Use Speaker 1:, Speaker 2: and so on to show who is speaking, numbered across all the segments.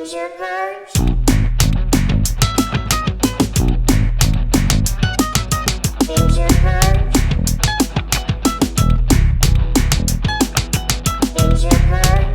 Speaker 1: Binge or Purge? Binge or Purge? Binge or Purge?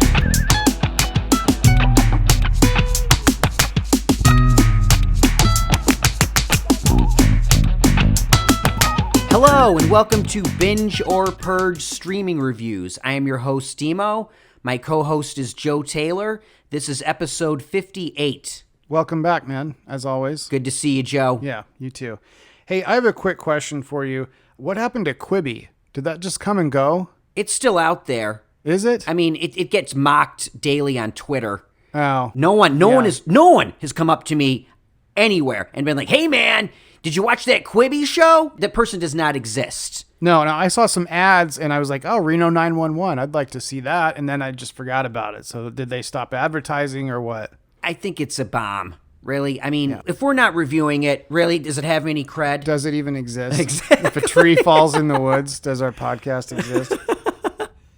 Speaker 2: Hello and welcome to Binge or Purge streaming reviews. I am your host, Dimo. My co-host is Joe Taylor. This is episode 58.
Speaker 3: Welcome back, man, as always.
Speaker 2: Good to see you, Joe.
Speaker 3: Yeah, you too. Hey, I have a quick question for you. What happened to Quibi? Did that just come and go?
Speaker 2: It's still out there.
Speaker 3: Is it?
Speaker 2: I mean, it gets mocked daily on Twitter.
Speaker 3: Oh.
Speaker 2: No one has come up to me anywhere and been like, "Hey, man, did you watch that Quibi show?" That person does not exist.
Speaker 3: No, I saw some ads and I was like, oh, Reno 911, I'd like to see that. And then I just forgot about it. So did they stop advertising or what?
Speaker 2: I think it's a bomb. Really? I mean, If we're not reviewing it, really, does it have any cred?
Speaker 3: Does it even exist?
Speaker 2: Exactly.
Speaker 3: If a tree falls in the woods, does our podcast exist?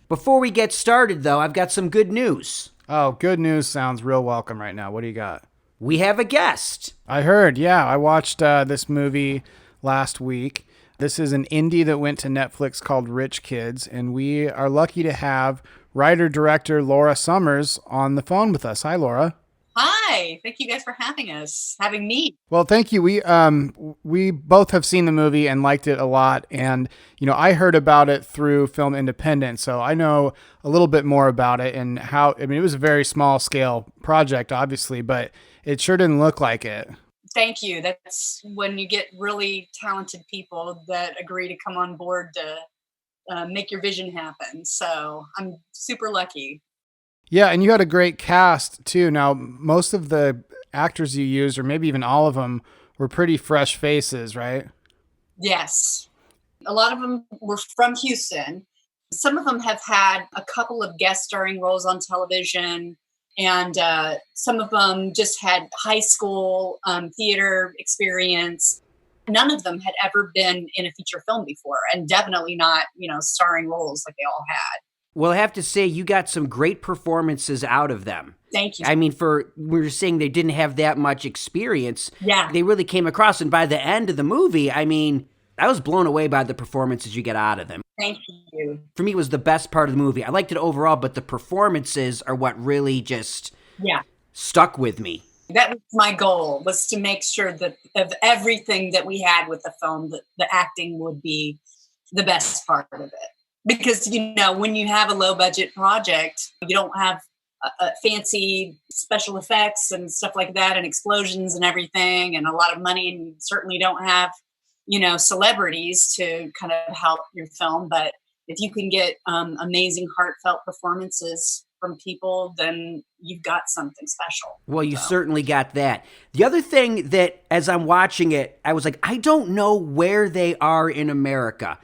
Speaker 2: Before we get started, though, I've got some good news.
Speaker 3: Oh, good news sounds real welcome right now. What do you got?
Speaker 2: We have a guest.
Speaker 3: I heard, yeah. I watched this movie last week. This is an indie that went to Netflix called Rich Kids, and we are lucky to have writer-director Laura Summers on the phone with us. Hi, Laura.
Speaker 4: Hi. Thank you guys for having me.
Speaker 3: Well, thank you. We both have seen the movie and liked it a lot, and I heard about it through Film Independent, so I know a little bit more about it and how. I mean, it was a very small-scale project, obviously, but it sure didn't look like it.
Speaker 4: Thank you. That's when you get really talented people that agree to come on board to make your vision happen. So I'm super lucky.
Speaker 3: Yeah, and you had a great cast, too. Now, most of the actors you used, or maybe even all of them, were pretty fresh faces, right?
Speaker 4: Yes. A lot of them were from Houston. Some of them have had a couple of guest starring roles on television. And some of them just had high school theater experience. None of them had ever been in a feature film before, and definitely not, starring roles like they all had.
Speaker 2: Well, I have to say, you got some great performances out of them.
Speaker 4: Thank you.
Speaker 2: I mean, we were saying they didn't have that much experience.
Speaker 4: Yeah.
Speaker 2: They really came across, and by the end of the movie, I mean, I was blown away by the performances you get out of them.
Speaker 4: Thank you.
Speaker 2: For me, it was the best part of the movie. I liked it overall, but the performances are what really just stuck with me.
Speaker 4: That was my goal, was to make sure that of everything that we had with the film, that the acting would be the best part of it. Because, when you have a low budget project, you don't have fancy special effects and stuff like that and explosions and everything and a lot of money, and you certainly don't have celebrities to kind of help your film. But if you can get amazing heartfelt performances from people, then you've got something special.
Speaker 2: Well, you certainly got that. The other thing that, as I'm watching it, I was like, I don't know where they are in America.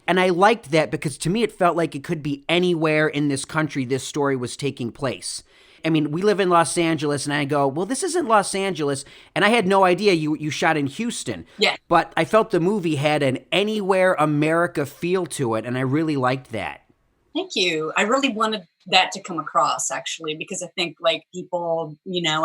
Speaker 2: And I liked that because to me, it felt like it could be anywhere in this country this story was taking place. I mean, we live in Los Angeles, and I go, well, this isn't Los Angeles. And I had no idea you shot in Houston.
Speaker 4: Yeah.
Speaker 2: But I felt the movie had an anywhere America feel to it, and I really liked that.
Speaker 4: Thank you. I really wanted that to come across, actually, because I think people,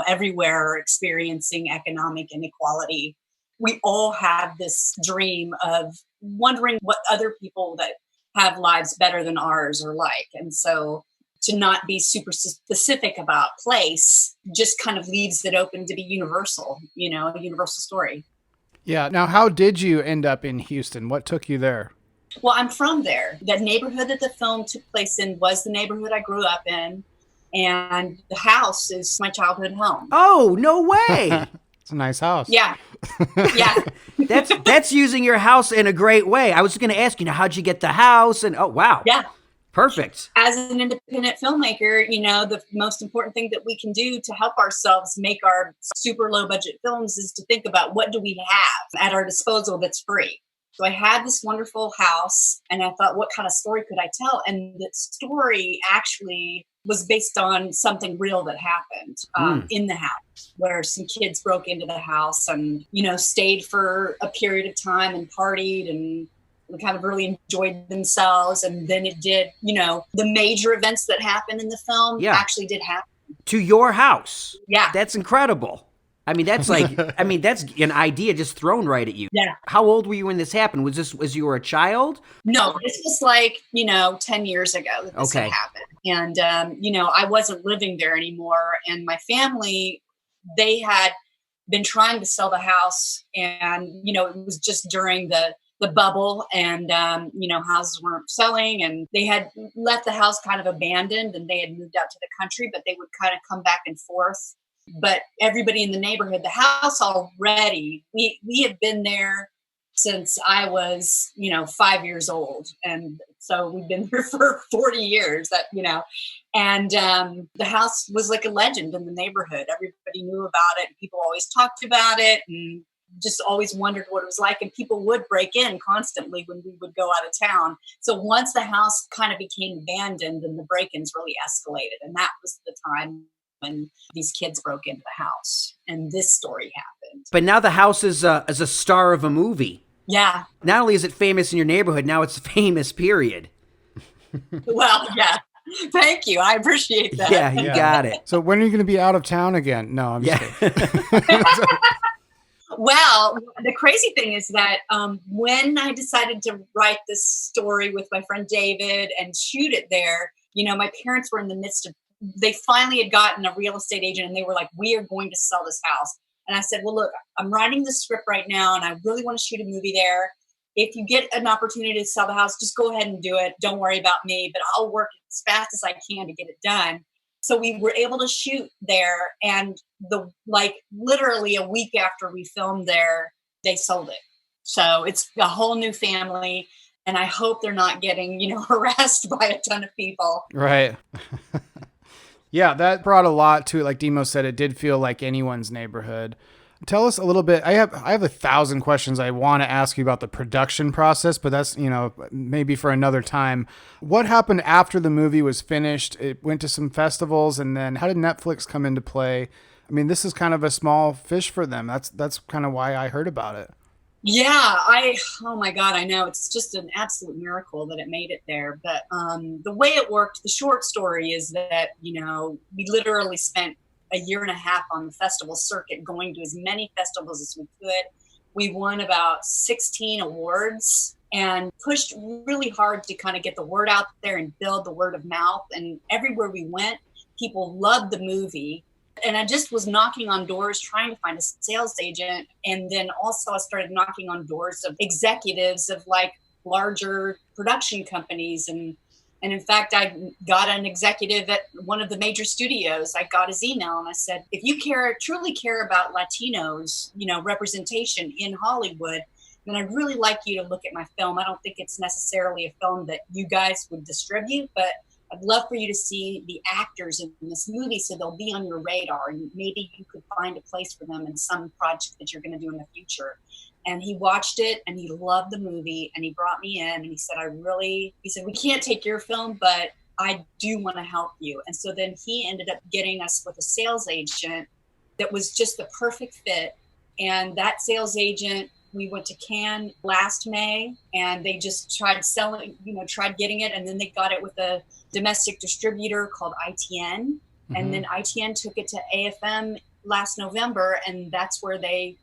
Speaker 4: everywhere are experiencing economic inequality. We all have this dream of wondering what other people that have lives better than ours are like. And so to not be super specific about place just kind of leaves it open to be universal, a universal story.
Speaker 3: Yeah. Now, how did you end up in Houston? What took you there?
Speaker 4: Well, I'm from there. The neighborhood that the film took place in was the neighborhood I grew up in. And the house is my childhood home.
Speaker 2: Oh, no way.
Speaker 3: It's a nice house.
Speaker 4: Yeah. Yeah.
Speaker 2: That's using your house in a great way. I was going to ask, how'd you get the house? And oh, wow.
Speaker 4: Yeah.
Speaker 2: Perfect.
Speaker 4: As an independent filmmaker, the most important thing that we can do to help ourselves make our super low budget films is to think about what do we have at our disposal that's free. So I had this wonderful house and I thought, what kind of story could I tell? And the story actually was based on something real that happened in the house, where some kids broke into the house and, stayed for a period of time and partied and kind of really enjoyed themselves. And then it did, the major events that happened in the film actually did happen.
Speaker 2: To your house.
Speaker 4: Yeah.
Speaker 2: That's incredible. I mean, that's that's an idea just thrown right at you.
Speaker 4: Yeah.
Speaker 2: How old were you when this happened? Was you were a child?
Speaker 4: No, this was like, 10 years ago that this
Speaker 2: Okay.
Speaker 4: had happened. And, I wasn't living there anymore. And my family, they had been trying to sell the house. And, it was just during the bubble and, houses weren't selling and they had left the house kind of abandoned and they had moved out to the country, but they would kind of come back and forth. But everybody in the neighborhood, the house already, we had been there since I was, 5 years old. And so we've been here for 40 years and the house was like a legend in the neighborhood. Everybody knew about it. And people always talked about it and just always wondered what it was like. And people would break in constantly when we would go out of town. So once the house kind of became abandoned, then the break-ins really escalated. And that was the time when these kids broke into the house and this story happened.
Speaker 2: But now the house is a star of a movie.
Speaker 4: Yeah.
Speaker 2: Not only is it famous in your neighborhood, now it's famous, period.
Speaker 4: Well, yeah. Thank you. I appreciate that.
Speaker 2: Yeah, you got it.
Speaker 3: So when are you going to be out of town again? No, I'm just kidding.
Speaker 4: Well, the crazy thing is that when I decided to write this story with my friend David and shoot it there, my parents were in the midst of, they finally had gotten a real estate agent and they were like, we are going to sell this house. And I said, well, look, I'm writing the script right now and I really want to shoot a movie there. If you get an opportunity to sell the house, just go ahead and do it. Don't worry about me, but I'll work as fast as I can to get it done. So we were able to shoot there, and literally a week after we filmed there, they sold it. So it's a whole new family, and I hope they're not getting, harassed by a ton of people.
Speaker 3: Right. Yeah, that brought a lot to it. Like Dimo said, it did feel like anyone's neighborhood. Tell us a little bit. I have 1,000 questions I want to ask you about the production process, but that's, maybe for another time. What happened after the movie was finished? It went to some festivals, and then how did Netflix come into play? I mean, this is kind of a small fish for them. That's kind of why I heard about it.
Speaker 4: Yeah, oh my God, I know. It's just an absolute miracle that it made it there. But the way it worked, the short story is that, we literally spent a year and a half on the festival circuit, going to as many festivals as we could. We won about 16 awards and pushed really hard to kind of get the word out there and build the word of mouth. And everywhere we went, people loved the movie. And I just was knocking on doors, trying to find a sales agent. And then also I started knocking on doors of executives of larger production companies. And in fact, I got an executive at one of the major studios. I got his email and I said, if you truly care about Latinos, representation in Hollywood, then I'd really like you to look at my film. I don't think it's necessarily a film that you guys would distribute, but I'd love for you to see the actors in this movie so they'll be on your radar and maybe you could find a place for them in some project that you're going to do in the future. And he watched it and he loved the movie and he brought me in and he said, we can't take your film, but I do want to help you. And so then he ended up getting us with a sales agent that was just the perfect fit. And that sales agent, we went to Cannes last May and they just tried selling, tried getting it. And then they got it with a domestic distributor called ITN. And then ITN took it to AFM last November. And that's where they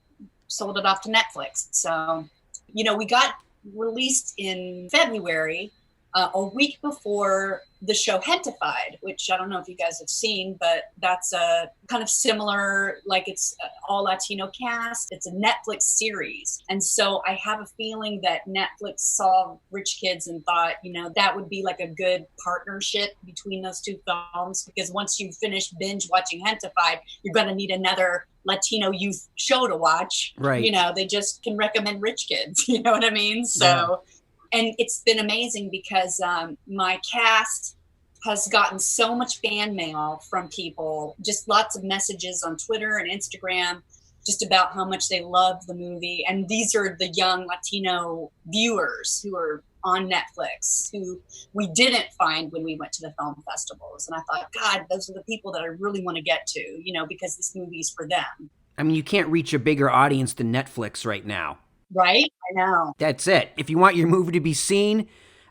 Speaker 4: sold it off to Netflix. So, we got released in February, a week before the show Hentified, which I don't know if you guys have seen, but that's a kind of similar, it's all Latino cast. It's a Netflix series. And so I have a feeling that Netflix saw Rich Kids and thought, that would be like a good partnership between those two films, because once you finish binge watching Hentified, you're going to need another Latino youth show to watch.
Speaker 2: Right.
Speaker 4: They just can recommend Rich Kids. You know what I mean? So, and it's been amazing because my cast has gotten so much fan mail from people, just lots of messages on Twitter and Instagram, just about how much they love the movie. And these are the young Latino viewers who are on Netflix, who we didn't find when we went to the film festivals. And I thought, God, those are the people that I really want to get to, because this movie is for them.
Speaker 2: I mean, you can't reach a bigger audience than Netflix right now.
Speaker 4: Right? I know.
Speaker 2: That's it. If you want your movie to be seen,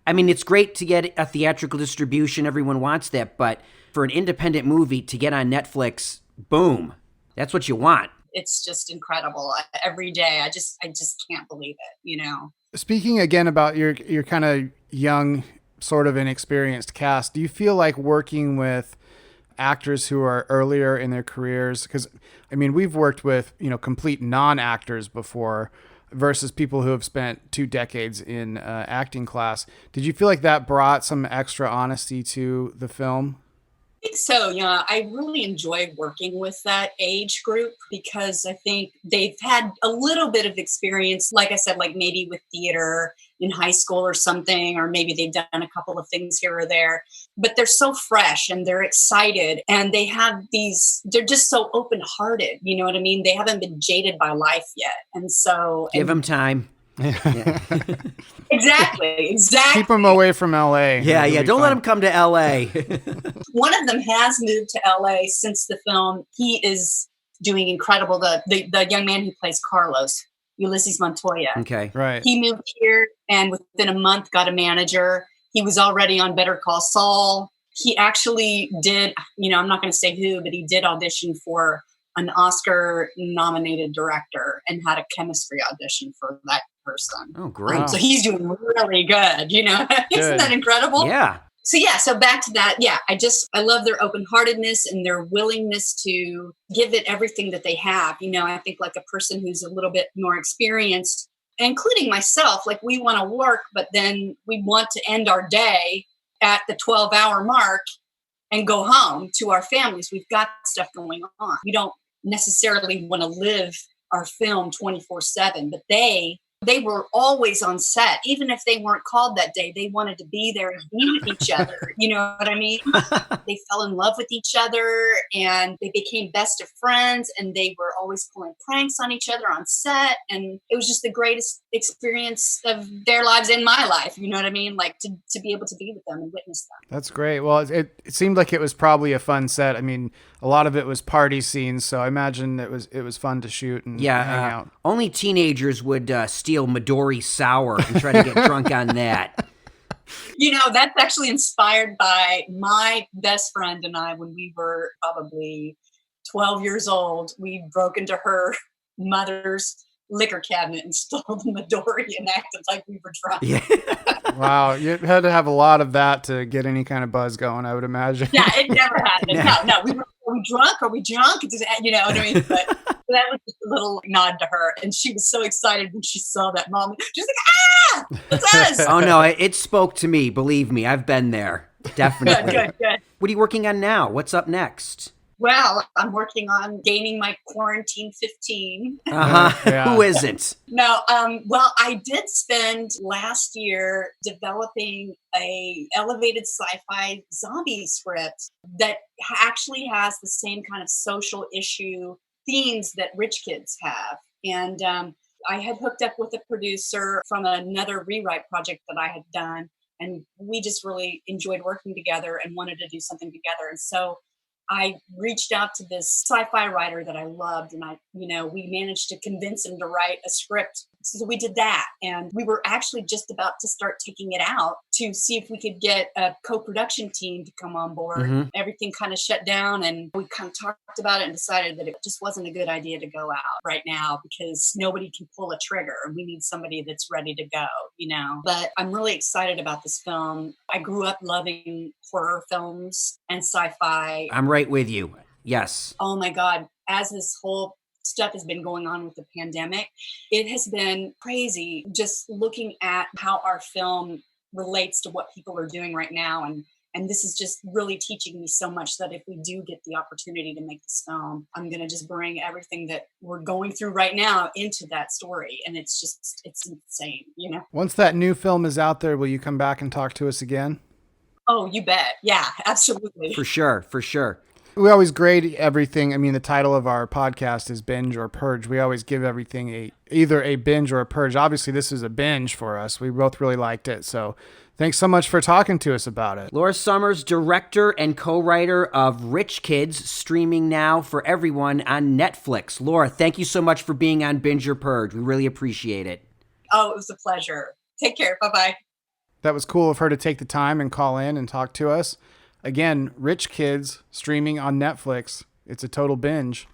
Speaker 2: I mean, it's great to get a theatrical distribution. Everyone wants that. But For an independent movie to get on Netflix, boom. That's what you want.
Speaker 4: It's just incredible. Every day, I just can't believe it,
Speaker 3: Speaking again about your kind of young, sort of inexperienced cast, do you feel like working with actors who are earlier in their careers? Because, I mean, we've worked with, complete non-actors before versus people who have spent 2 decades in acting class. Did you feel like that brought some extra honesty to the film?
Speaker 4: I think so. Yeah, I really enjoy working with that age group because I think they've had a little bit of experience, like I said, like maybe with theater in high school or something, or maybe they've done a couple of things here or there, but they're so fresh and they're excited and they're just so open-hearted. You know what I mean? They haven't been jaded by life yet. And so
Speaker 2: Give them time. Yeah.
Speaker 4: Exactly.
Speaker 3: Keep them away from LA.
Speaker 2: Yeah. Don't let them come to LA.
Speaker 4: One of them has moved to LA since the film. He is doing incredible. The young man who plays Carlos, Ulysses Montoya.
Speaker 2: Okay.
Speaker 3: Right.
Speaker 4: He moved here and within a month got a manager. He was already on Better Call Saul. He actually did, I'm not going to say who, but he did audition for an Oscar-nominated director and had a chemistry audition for that person.
Speaker 2: Oh, great.
Speaker 4: So he's doing really good, Isn't that incredible?
Speaker 2: Yeah.
Speaker 4: So back to that. Yeah, I love their open-heartedness and their willingness to give it everything that they have. I think like a person who's a little bit more experienced, including myself, like we want to work, but then we want to end our day at the 12-hour mark and go home to our families. We've got stuff going on. We don't necessarily want to live our film 24/7, but they were always on set. Even if they weren't called that day, they wanted to be there and be with each other. You know what I mean? They fell in love with each other and they became best of friends and they were always pulling pranks on each other on set. And it was just the greatest experience of their lives and my life. You know what I mean? Like to be able to be with them and witness them.
Speaker 3: That's great. Well, it seemed like it was probably a fun set. I mean, a lot of it was party scenes, so I imagine it was fun to shoot and hang out.
Speaker 2: Only teenagers would steal Midori Sour and try to get drunk on that.
Speaker 4: That's actually inspired by my best friend and I when we were probably 12 years old. We broke into her mother's liquor cabinet and stole the Midori and acted like we were drunk.
Speaker 2: Yeah.
Speaker 3: Wow, you had to have a lot of that to get any kind of buzz going, I would imagine.
Speaker 4: Yeah, it never happened. No. Are we drunk? Are we drunk? You know what I mean? But that was just a little nod to her. And she was so excited when she saw that moment. She was like, ah, it's us.
Speaker 2: Oh, no, it spoke to me. Believe me, I've been there. Definitely.
Speaker 4: Good.
Speaker 2: What are you working on now? What's up next?
Speaker 4: Well, I'm working on gaining my quarantine 15.
Speaker 2: Who isn't?
Speaker 4: No, well, I did spend last year developing a elevated sci-fi zombie script that actually has the same kind of social issue themes that Rich Kids have. And I had hooked up with a producer from another rewrite project that I had done, and we just really enjoyed working together and wanted to do something together. And so I reached out to this sci-fi writer that I loved, and we managed to convince him to write a script. So we did that, and we were actually just about to start taking it out to see if we could get a co-production team to come on board.
Speaker 2: Mm-hmm.
Speaker 4: Everything kind of shut down, and we kind of talked about it and decided that it just wasn't a good idea to go out right now because nobody can pull a trigger. We need somebody that's ready to go, But I'm really excited about this film. I grew up loving horror films and sci-fi.
Speaker 2: I'm right with you. Yes.
Speaker 4: Oh my God. As this whole stuff has been going on with the pandemic, it has been crazy just looking at how our film relates to what people are doing right now. And this is just really teaching me so much that if we do get the opportunity to make this film, I'm going to just bring everything that we're going through right now into that story. And it's insane,
Speaker 3: Once that new film is out there, will you come back and talk to us again?
Speaker 4: Oh, you bet. Yeah, absolutely.
Speaker 2: For sure.
Speaker 3: We always grade everything. I mean, the title of our podcast is Binge or Purge. We always give everything either a binge or a purge. Obviously, this is a binge for us. We both really liked it. So thanks so much for talking to us about it.
Speaker 2: Laura Summers, director and co-writer of Rich Kids, streaming now for everyone on Netflix. Laura, thank you so much for being on Binge or Purge. We really appreciate it.
Speaker 4: Oh, it was a pleasure. Take care. Bye-bye.
Speaker 3: That was cool of her to take the time and call in and talk to us. Again, Rich Kids streaming on Netflix. It's a total binge.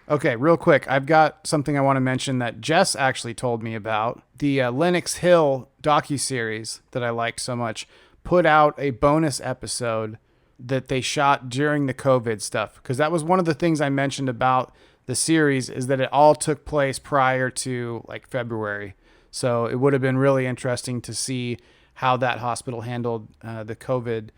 Speaker 3: Okay, real quick, I've got something I want to mention that Jess actually told me about. The Lenox Hill docuseries that I liked so much put out a bonus episode that they shot during the COVID stuff, because that was one of the things I mentioned about the series, is that it all took place prior to like February. So it would have been really interesting to see how that hospital handled the COVID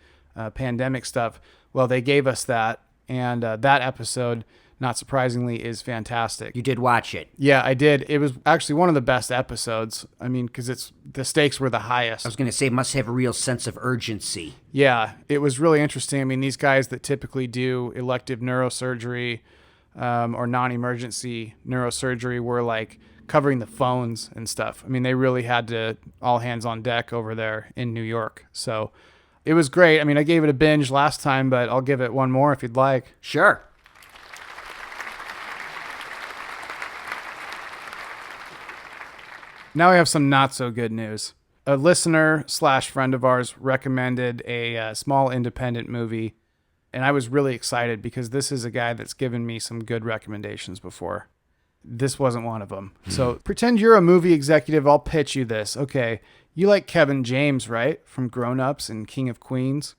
Speaker 3: pandemic stuff. Well, they gave us that, and that episode, not surprisingly, is fantastic.
Speaker 2: You did watch it.
Speaker 3: Yeah, I did. It was actually one of the best episodes. I mean, because the stakes were the highest.
Speaker 2: I was going to say, it must have a real sense of urgency.
Speaker 3: Yeah, it was really interesting. I mean, these guys that typically do elective neurosurgery or non-emergency neurosurgery were like covering the phones and stuff. I mean, they really had to all hands on deck over there in New York. So it was great. I mean, I gave it a binge last time, but I'll give it one more if you'd like.
Speaker 2: Sure.
Speaker 3: Now we have some not so good news. A listener / friend of ours recommended a small independent movie, and I was really excited because this is a guy that's given me some good recommendations before. This wasn't one of them. So pretend you're a movie executive. I'll pitch you this. Okay, you like Kevin James, right? From Grown Ups and King of Queens.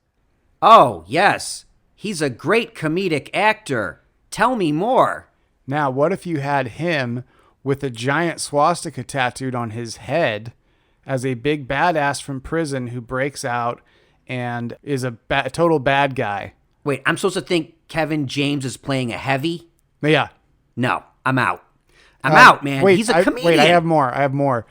Speaker 2: Oh, yes. He's a great comedic actor. Tell me more.
Speaker 3: Now, what if you had him with a giant swastika tattooed on his head as a big badass from prison who breaks out and is a total bad guy?
Speaker 2: Wait, I'm supposed to think Kevin James is playing a heavy?
Speaker 3: Yeah.
Speaker 2: No, I'm out. I'm out, man.
Speaker 3: Wait,
Speaker 2: He's a comedian.
Speaker 3: Wait, I have more.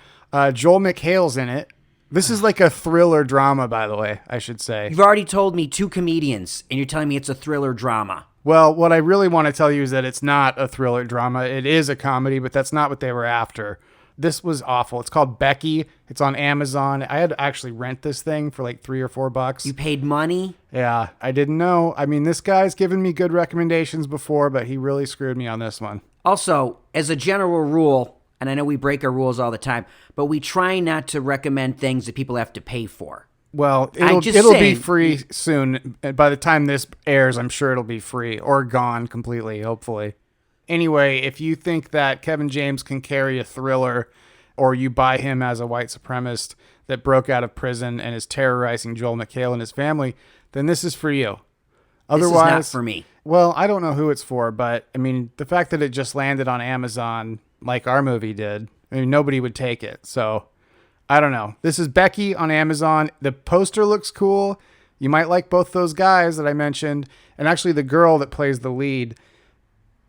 Speaker 3: Joel McHale's in it. This is like a thriller drama, by the way, I should say.
Speaker 2: You've already told me 2 comedians, and you're telling me it's a thriller drama.
Speaker 3: Well, what I really want to tell you is that it's not a thriller drama. It is a comedy, but that's not what they were after. This was awful. It's called Becky. It's on Amazon. I had to actually rent this thing for like $3 or $4.
Speaker 2: You paid money?
Speaker 3: Yeah, I didn't know. I mean, this guy's given me good recommendations before, but he really screwed me on this one.
Speaker 2: Also, as a general rule, and I know we break our rules all the time, but we try not to recommend things that people have to pay for.
Speaker 3: Well, it'll be free soon. By the time this airs, I'm sure it'll be free or gone completely, hopefully. Anyway, if you think that Kevin James can carry a thriller, or you buy him as a white supremacist that broke out of prison and is terrorizing Joel McHale and his family, then this is for you. Otherwise,
Speaker 2: this is not for me.
Speaker 3: Well, I don't know who it's for, but I mean, the fact that it just landed on Amazon like our movie did, I mean, nobody would take it. So I don't know. This is Becky on Amazon. The poster looks cool. You might like both those guys that I mentioned. And actually the girl that plays the lead,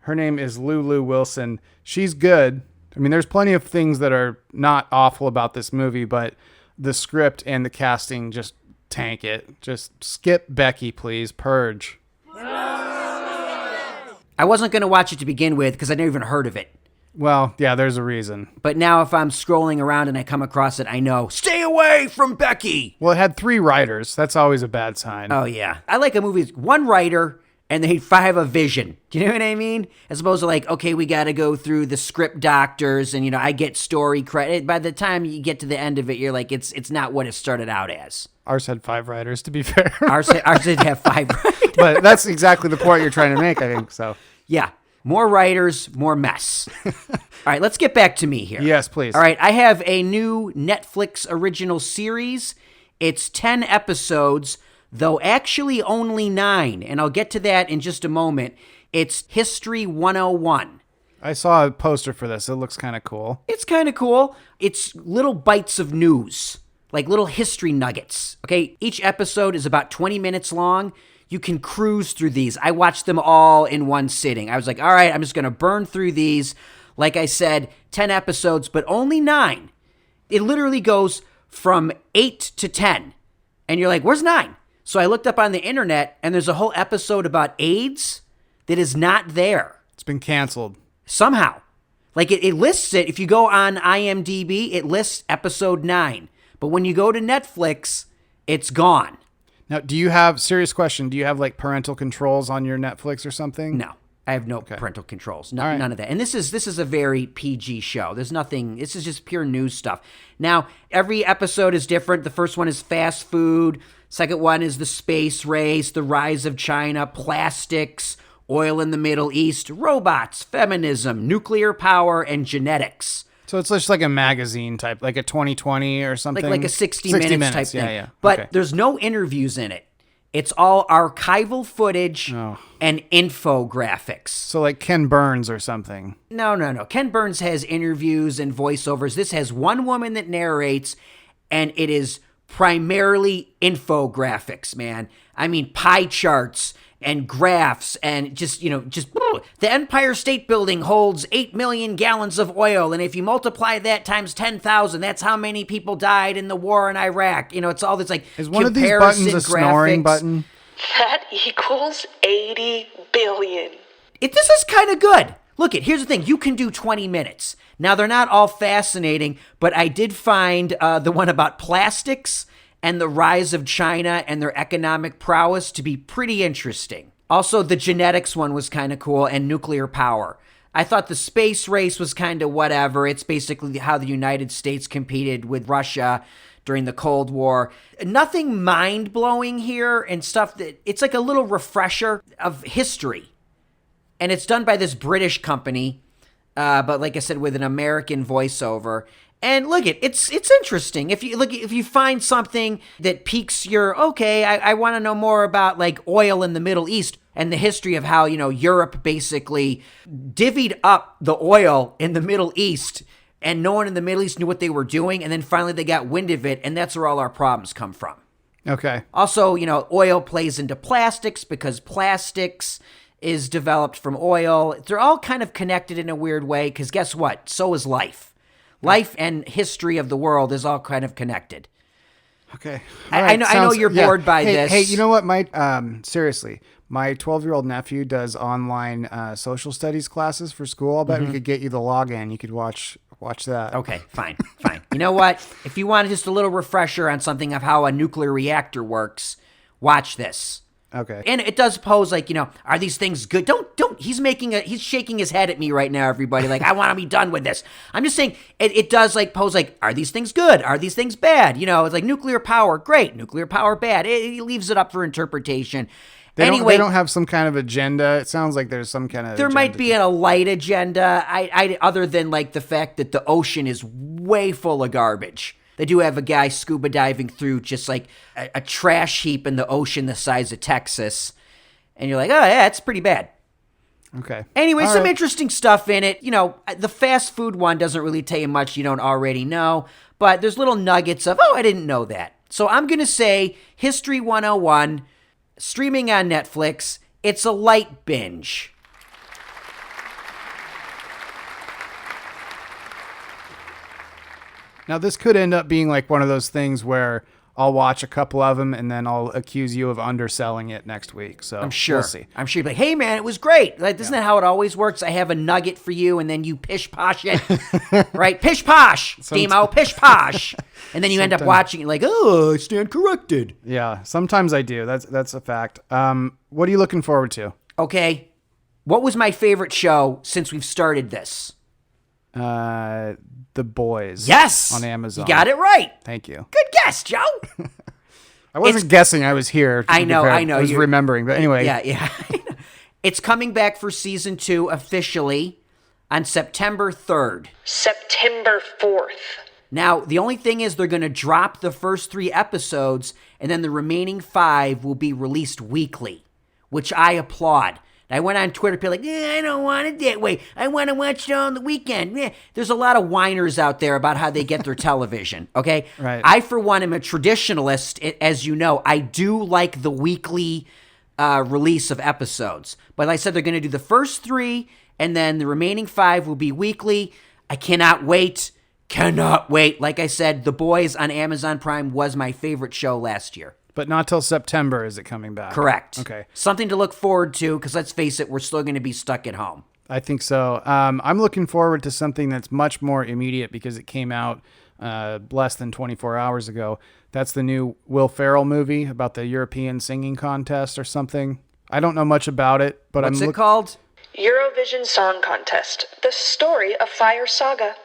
Speaker 3: her name is Lulu Wilson. She's good. I mean, there's plenty of things that are not awful about this movie, but the script and the casting just tank it. Just skip Becky, please. Purge.
Speaker 2: I wasn't going to watch it to begin with because I never even heard of it.
Speaker 3: Well, yeah, there's a reason.
Speaker 2: But now if I'm scrolling around and I come across it, I know, stay away from Becky.
Speaker 3: Well, it had 3 writers. That's always a bad sign.
Speaker 2: Oh, yeah. I like a movie with 1 writer and they 5 have a vision. Do you know what I mean? As opposed to like, okay, we got to go through the script doctors and, I get story credit. By the time you get to the end of it, you're like, it's not what it started out as.
Speaker 3: Ours had 5 writers, to be fair.
Speaker 2: Ours did have 5 writers.
Speaker 3: But that's exactly the point you're trying to make, I think, so.
Speaker 2: Yeah. More writers, more mess. All right, let's get back to me here.
Speaker 3: Yes, please.
Speaker 2: All right, I have a new Netflix original series. It's 10 episodes, though actually only 9, and I'll get to that in just a moment. It's History 101.
Speaker 3: I saw a poster for this. It looks kind of cool.
Speaker 2: It's kind of cool. It's little bites of news, like little history nuggets. Okay, each episode is about 20 minutes long. You can cruise through these. I watched them all in one sitting. I was like, all right, I'm just going to burn through these. Like I said, 10 episodes, but only 9. It literally goes from 8 to 10. And you're like, where's 9? So I looked up on the internet, and there's a whole episode about AIDS that is not there.
Speaker 3: It's been canceled.
Speaker 2: Somehow. Like it lists it. If you go on IMDb, it lists episode 9. But when you go to Netflix, it's gone.
Speaker 3: Now, serious question, do you have like parental controls on your Netflix or something?
Speaker 2: No. I have no parental controls.
Speaker 3: All right.
Speaker 2: None of that. And this is a very PG show. There's nothing. This is just pure news stuff. Now, every episode is different. The first one is fast food. Second one is the space race, the rise of China, plastics, oil in the Middle East, robots, feminism, nuclear power, and genetics.
Speaker 3: So it's just like a magazine type, like a 2020 or something?
Speaker 2: Like a 60 minutes type thing.
Speaker 3: Yeah.
Speaker 2: But
Speaker 3: Okay.
Speaker 2: there's no interviews in it. It's all archival footage and infographics.
Speaker 3: So like Ken Burns or something.
Speaker 2: No. Ken Burns has interviews and voiceovers. This has one woman that narrates, and it is primarily infographics, man. I mean, pie charts and graphs and just the Empire State Building holds 8 million gallons of oil. And if you multiply that times 10,000, that's how many people died in the war in Iraq. It's all this like
Speaker 3: Is one of these buttons a snoring
Speaker 2: graphics.
Speaker 3: button?
Speaker 5: That equals 80 billion.
Speaker 2: This is kind of good. Look, here's the thing. You can do 20 minutes. Now, they're not all fascinating, but I did find the one about plastics and the rise of China and their economic prowess to be pretty interesting. Also, the genetics one was kind of cool, and nuclear power. I thought the space race was kind of whatever. It's basically how the United States competed with Russia during the Cold War. Nothing mind-blowing here and stuff that it's like a little refresher of history. And it's done by this British company, but like I said, with an American voiceover. And look, it's interesting. If you find something that piques your, I want to know more about like oil in the Middle East and the history of how, Europe basically divvied up the oil in the Middle East, and no one in the Middle East knew what they were doing, and then finally they got wind of it, and that's where all our problems come from.
Speaker 3: Okay.
Speaker 2: Also, oil plays into plastics because plastics is developed from oil. They're all kind of connected in a weird way because guess what? So is life. Life and history of the world is all kind of connected.
Speaker 3: Okay.
Speaker 2: I know you're bored by this.
Speaker 3: Hey, you know what? Seriously, my 12-year-old nephew does online social studies classes for school. I'll bet we could get you the login. You could watch that.
Speaker 2: Okay, fine. You know what? If you want just a little refresher on something of how a nuclear reactor works, watch this.
Speaker 3: Okay.
Speaker 2: And it does pose like, are these things good? Don't, he's shaking his head at me right now, everybody. Like, I want to be done with this. I'm just saying it does like pose like, are these things good? Are these things bad? It's like nuclear power, great. Nuclear power, bad. It leaves it up for interpretation.
Speaker 3: They don't have some kind of agenda. It sounds like there's some kind of
Speaker 2: There
Speaker 3: agenda.
Speaker 2: might be a light agenda, I other than like the fact that the ocean is way full of garbage. They do have a guy scuba diving through just like a trash heap in the ocean the size of Texas. And you're like, oh, yeah, it's pretty bad.
Speaker 3: Okay.
Speaker 2: Anyway,
Speaker 3: All
Speaker 2: some
Speaker 3: right.
Speaker 2: interesting stuff in it. The fast food one doesn't really tell you much you don't already know. But there's little nuggets of, I didn't know that. So I'm going to say History 101, streaming on Netflix. It's a light binge.
Speaker 3: Now, this could end up being like one of those things where I'll watch a couple of them and then I'll accuse you of underselling it next week. So
Speaker 2: I'm sure.
Speaker 3: We'll see.
Speaker 2: I'm sure you're like, hey, man, it was great. Like, isn't that how it always works? I have a nugget for you, and then you pish-posh it. Right? Pish-posh, Dimo, pish-posh. And then you end up watching it like, oh, I stand corrected.
Speaker 3: Yeah, sometimes I do. That's a fact. What are you looking forward to?
Speaker 2: Okay. What was my favorite show since we've started this?
Speaker 3: The Boys.
Speaker 2: Yes.
Speaker 3: On Amazon.
Speaker 2: You got it right.
Speaker 3: Thank you.
Speaker 2: Good guess, Joe.
Speaker 3: I wasn't guessing. I was here. to
Speaker 2: I
Speaker 3: be
Speaker 2: know.
Speaker 3: fair.
Speaker 2: I know.
Speaker 3: I was
Speaker 2: You're-
Speaker 3: remembering. But anyway.
Speaker 2: Yeah. It's coming back for season 2 officially on September 3rd.
Speaker 5: September 4th.
Speaker 2: Now, the only thing is they're going to drop the first 3 episodes, and then the remaining 5 will be released weekly, which I applaud. I went on Twitter, people like, I don't want it that way. I want to watch it on the weekend. There's a lot of whiners out there about how they get their television, okay?
Speaker 3: Right.
Speaker 2: I, for one, am a traditionalist, as you know. I do like the weekly release of episodes. But like I said, they're going to do the first 3, and then the remaining 5 will be weekly. I cannot wait. Like I said, The Boys on Amazon Prime was my favorite show last year.
Speaker 3: But not till September is it coming back.
Speaker 2: Correct.
Speaker 3: Okay.
Speaker 2: Something to look forward to, because let's face it, we're still going to be stuck at home.
Speaker 3: I think so. I'm looking forward to something that's much more immediate because it came out less than 24 hours ago. That's the new Will Ferrell movie about the European singing contest or something. I don't know much about it, but
Speaker 2: What's it called?
Speaker 5: Eurovision Song Contest, the story of Fire Saga.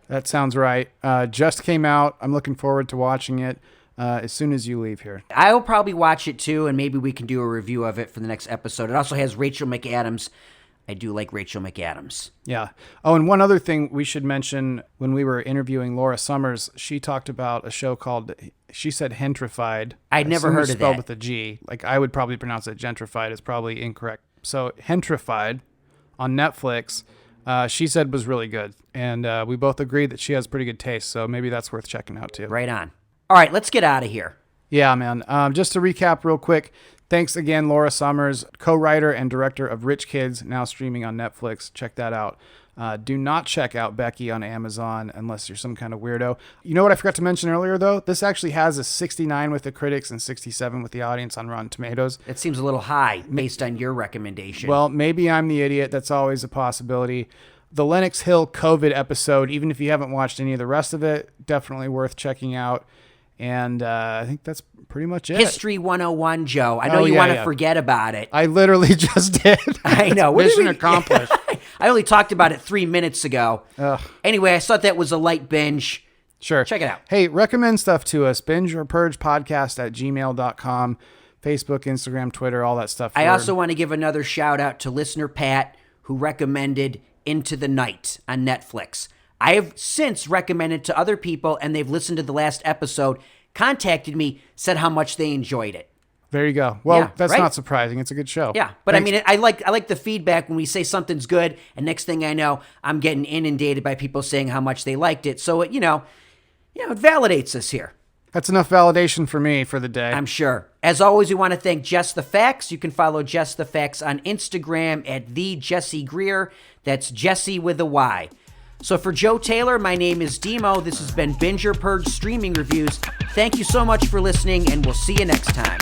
Speaker 3: That sounds right. Just came out. I'm looking forward to watching it as soon as you leave here.
Speaker 2: I'll probably watch it too, and maybe we can do a review of it for the next episode. It also has Rachel McAdams. I do like Rachel McAdams.
Speaker 3: Yeah. Oh, and one other thing we should mention, when we were interviewing Laura Summers, she talked about a show called, she said Gentrified.
Speaker 2: I'd never heard of
Speaker 3: spelled
Speaker 2: that.
Speaker 3: with a G. Like, I would probably pronounce it Gentrified. It's probably incorrect. So Gentrified on Netflix, she said was really good. And we both agreed that she has pretty good taste. So maybe that's worth checking out too.
Speaker 2: Right on. All right, let's get out of here.
Speaker 3: Yeah, man. Just to recap real quick, thanks again, Laura Summers, co-writer and director of Rich Kids, now streaming on Netflix. Check that out. Do not check out Becky on Amazon unless you're some kind of weirdo. You know what I forgot to mention earlier, though? This actually has a 69 with the critics and 67 with the audience on Rotten Tomatoes.
Speaker 2: It seems a little high based on your recommendation.
Speaker 3: Well, maybe I'm the idiot. That's always a possibility. The Lenox Hill COVID episode, even if you haven't watched any of the rest of it, definitely worth checking out. And I think that's pretty much it.
Speaker 2: History 101, Joe. I know you want to forget about it.
Speaker 3: I literally just did.
Speaker 2: I know.
Speaker 3: Mission accomplished.
Speaker 2: I only talked about it 3 minutes ago.
Speaker 3: Ugh.
Speaker 2: Anyway, I thought that was a light binge.
Speaker 3: Sure.
Speaker 2: Check it out.
Speaker 3: Hey, recommend stuff to us. Binge or Purge podcast at gmail.com. Facebook, Instagram, Twitter, all that stuff.
Speaker 2: I also want to give another shout out to listener Pat, who recommended Into the Night on Netflix. I have since recommended to other people, and they've listened to the last episode, contacted me, said how much they enjoyed it.
Speaker 3: There you go. Well,
Speaker 2: Yeah,
Speaker 3: that's
Speaker 2: right?
Speaker 3: not surprising. It's a good show.
Speaker 2: Yeah, but
Speaker 3: Thanks.
Speaker 2: I mean, I like the feedback when we say something's good, and next thing I know, I'm getting inundated by people saying how much they liked it. So it, it validates us here.
Speaker 3: That's enough validation for me for the day.
Speaker 2: I'm sure. As always, we want to thank Just the Facts. You can follow Just the Facts on Instagram at @TheJessieGreer. That's Jesse with a Y. So for Joe Taylor, my name is Dimo. This has been Binge or Purge Streaming Reviews. Thank you so much for listening, and we'll see you next time.